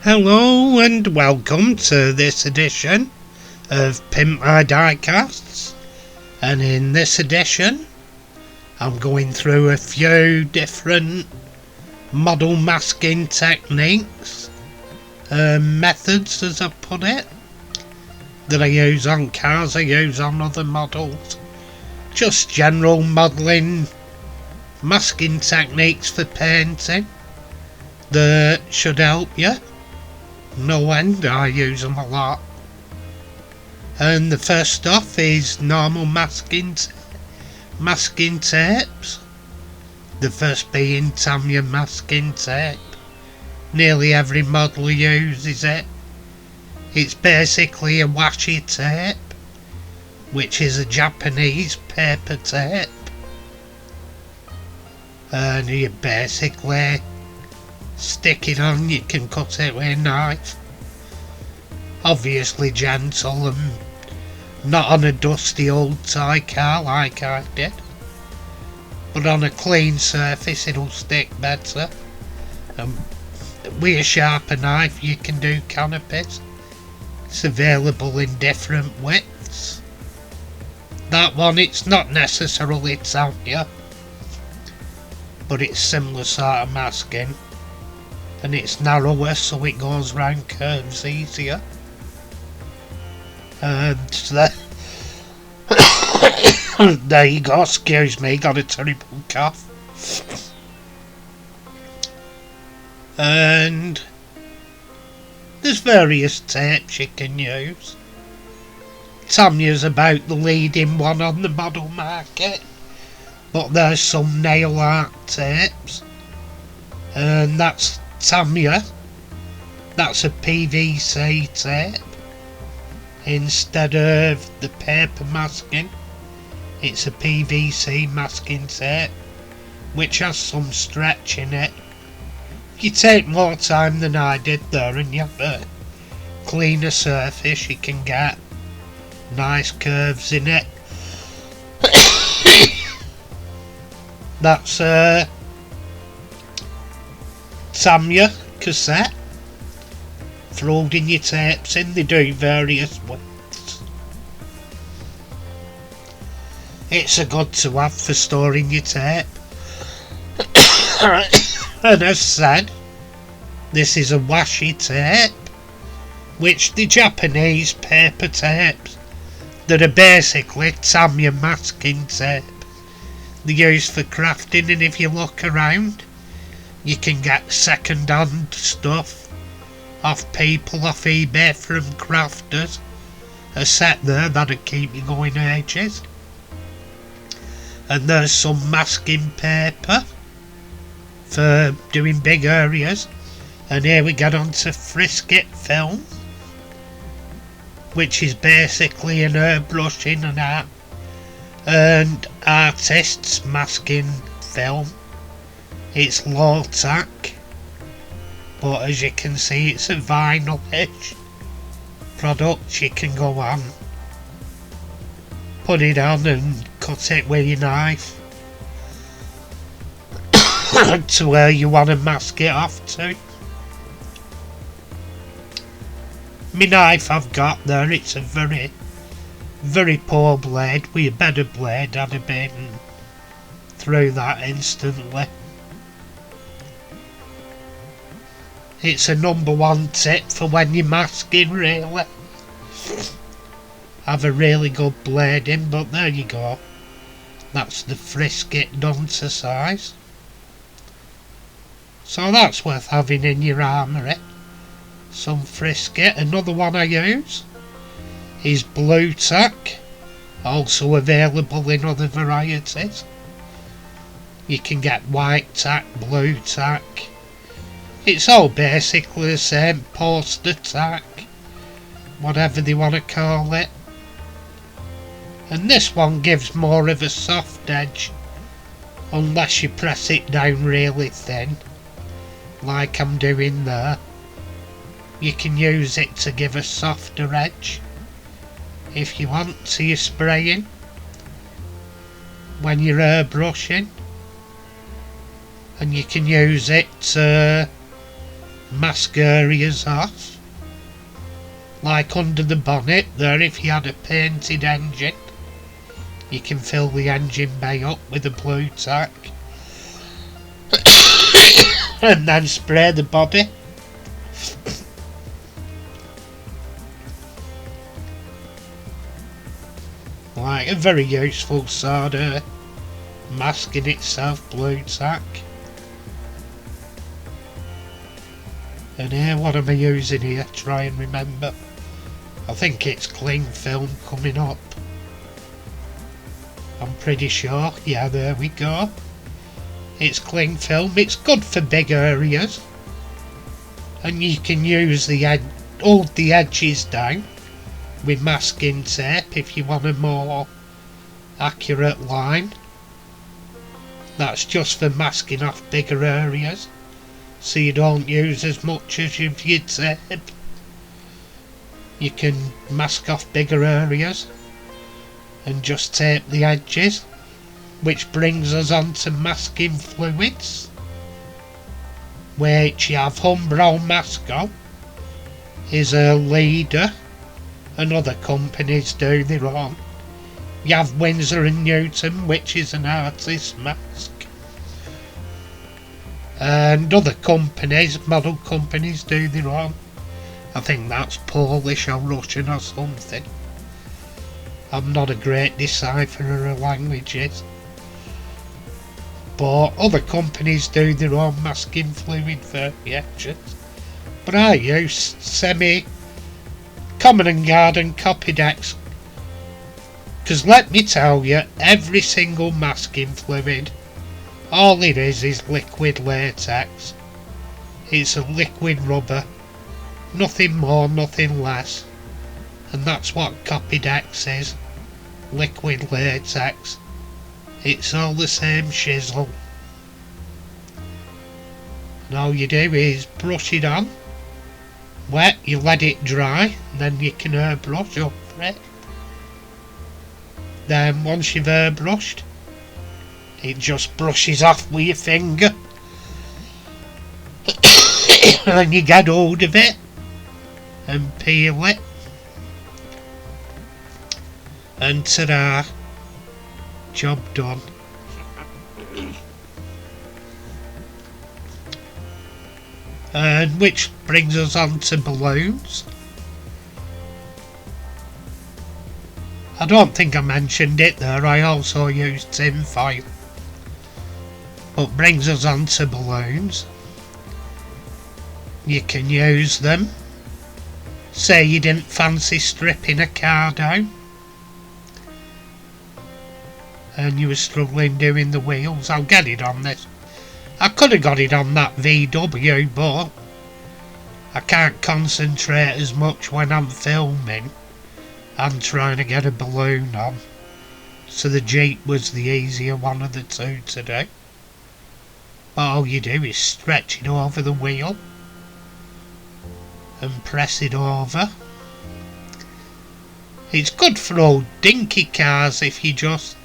Hello and welcome to this edition of Pimp My Diecasts, and in this edition I'm going through a few different model masking techniques, methods as I put it, that I use on cars, I use on other models, just general modelling masking techniques for painting that should help you. No end, I use them a lot. And the first stuff is normal masking tapes. The first being Tamiya masking tape. Nearly every model uses it. It's basically a washi tape, which is a Japanese paper tape. And you basically stick it on, you can cut it with a knife. Obviously gentle and not on a dusty old toy car like I did. But on a clean surface it'll stick better. With a sharper knife you can do canopies. It's available in different widths. That one, it's not necessarily Tamiya, but it's similar sort of masking. And it's narrower so it goes round curves easier. And there you go, excuse me, got a terrible cough. And there's various tapes you can use. Tamiya's about the leading one on the model market, but there's some nail art tapes, and that's Tamiya. That's a PVC tape instead of the paper masking. It's a PVC masking tape which has some stretch in it. If you take more time than I did there and you have a cleaner surface, you can get nice curves in it. That's Tamiya cassette for holding your tapes in. They do various widths. It's a good to have for storing your tape. And as said, this is a washi tape, which the Japanese paper tapes that are basically Tamiya masking tape. They're used for crafting, and if you look around you can get second-hand stuff off people off eBay from crafters. A set there that'll keep you going ages. And there's some masking paper for doing big areas. And here we get onto frisket film, which is basically an airbrushing and artists masking film. It's low tack, but as you can see it's a vinyl-ish product. You can go on, put it on and cut it with your knife to where you want to mask it off to. My knife I've got there, it's a very, very poor blade. With a better blade I'd have been through that instantly. It's a #1 tip for when you're masking, really. Have a really good blading, but there you go. That's the frisket done to size. So that's worth having in your armoury. Some frisket. Another one I use is blue tack, also available in other varieties. You can get white tack, blue tack. It's all basically the same, poster tack, whatever they want to call it. And this one gives more of a soft edge, unless you press it down really thin, like I'm doing there. You can use it to give a softer edge if you want to your spraying when you're airbrushing. And you can use it to mask areas off. Like under the bonnet there, if you had a painted engine, you can fill the engine bay up with a blue tack and then spray the body. Like a very useful sort of mask in itself, blue tack. And here, what am I using here? Try and remember. I think it's cling film coming up. I'm pretty sure. Yeah, there we go. It's cling film. It's good for big areas. And you can use the hold the edges down with masking tape if you want a more accurate line. That's just for masking off bigger areas, so you don't use as much as your tape. You can mask off bigger areas and just tape the edges, which brings us on to masking fluids, which you have Umbro Masco is a leader, and other companies do their own. You have Winsor & Newton, which is an artist mask. And other companies, model companies, do their own. I think that's Polish or Russian or something. I'm not a great decipherer of languages. But other companies do their own masking fluid variations. But I use semi-common and garden Copydex. Because let me tell you, every single masking fluid, all it is liquid latex. It's a liquid rubber. Nothing more, nothing less. And that's what Copydex is. Liquid latex. It's all the same shizzle. And all you do is brush it on. Wet, you let it dry, then you can airbrush over it. Then once you've airbrushed, it just brushes off with your finger. And you get hold of it and peel it. And ta-da! Job done. And which brings us on to balloons. I don't think I mentioned it there, I also use tin foil. But brings us on to balloons. You can use them. Say you didn't fancy stripping a car down, and you were struggling doing the wheels. I'll get it on this. I could have got it on that VW, but I can't concentrate as much when I'm filming and trying to get a balloon on. So the Jeep was the easier one of the two to do. But all you do is stretch it over the wheel and press it over. It's good for old dinky cars if you just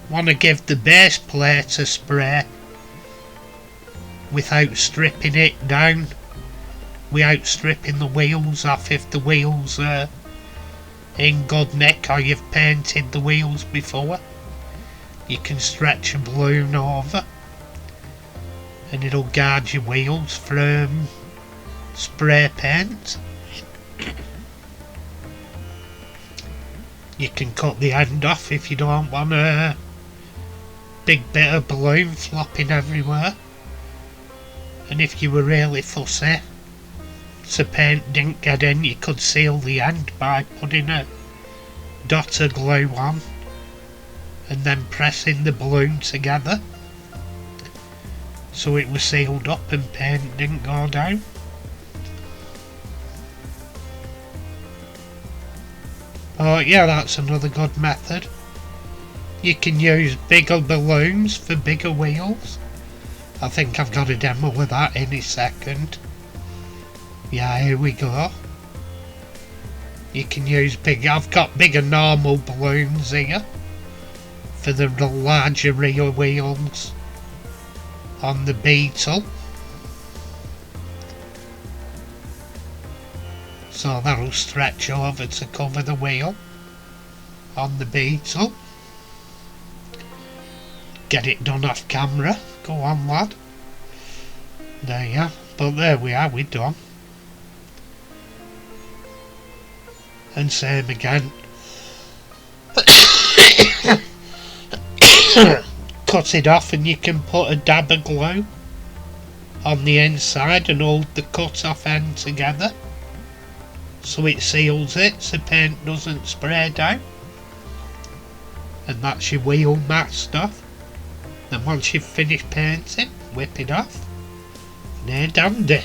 want to give the base plate a spray without stripping it down, without stripping the wheels off if the wheels are in good nick or you've painted the wheels before. You can stretch a balloon over and it'll guard your wheels from spray paint. You can cut the end off if you don't want a big bit of balloon flopping everywhere. And if you were really fussy so paint didn't get in, you could seal the end by putting a dot of glue on and then pressing the balloon together so it was sealed up and paint didn't go down. But yeah, that's another good method. You can use bigger balloons for bigger wheels. I think I've got a demo with that any second. Yeah, here we go. You can use I've got bigger normal balloons here for the larger rear wheels on the Beetle. So that'll stretch over to cover the wheel on the Beetle. Get it done off camera. Go on, lad. There you are. But there we are, we're done. And same again. Cut it off and you can put a dab of glue on the inside and hold the cut off end together so it seals it so paint doesn't spray down. And that's your wheel masked off. Then once you've finished painting, whip it off. Near dandy.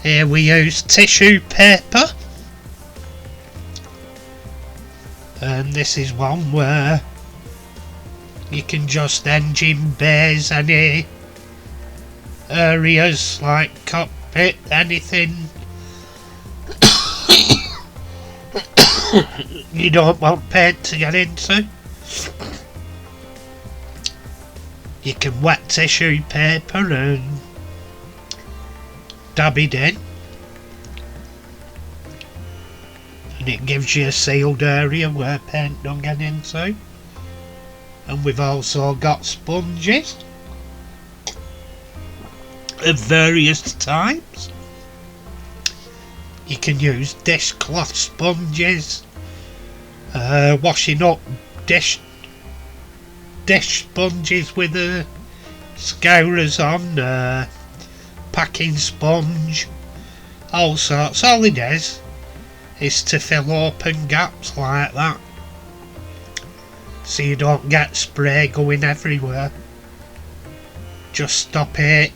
Here we use tissue paper. And this is one where you can just engine bays any areas like cockpit, anything you don't want paint to get into. You can wet tissue paper and dab it in, and it gives you a sealed area where paint don't get into. And we've also got sponges of various types. You can use dishcloth sponges, washing up dish sponges with the scourers on, packing sponge, all sorts. All it is to fill open gaps like that, so you don't get spray going everywhere. Just stop it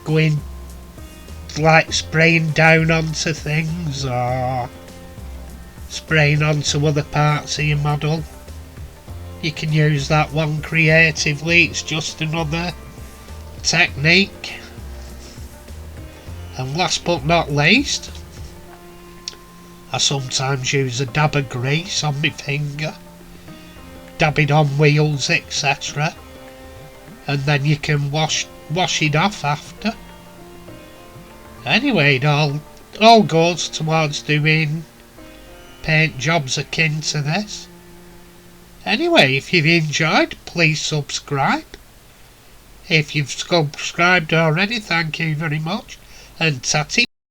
going like spraying down onto things or spraying onto other parts of your model. You can use that one creatively. It's just another technique. And last but not least, I sometimes use a dab of grease on my finger, dab it on wheels, etc. And then you can wash it off after. Anyway, it all goes towards doing paint jobs akin to this. Anyway, if you've enjoyed, please subscribe. If you've subscribed already, thank you very much. And tatty.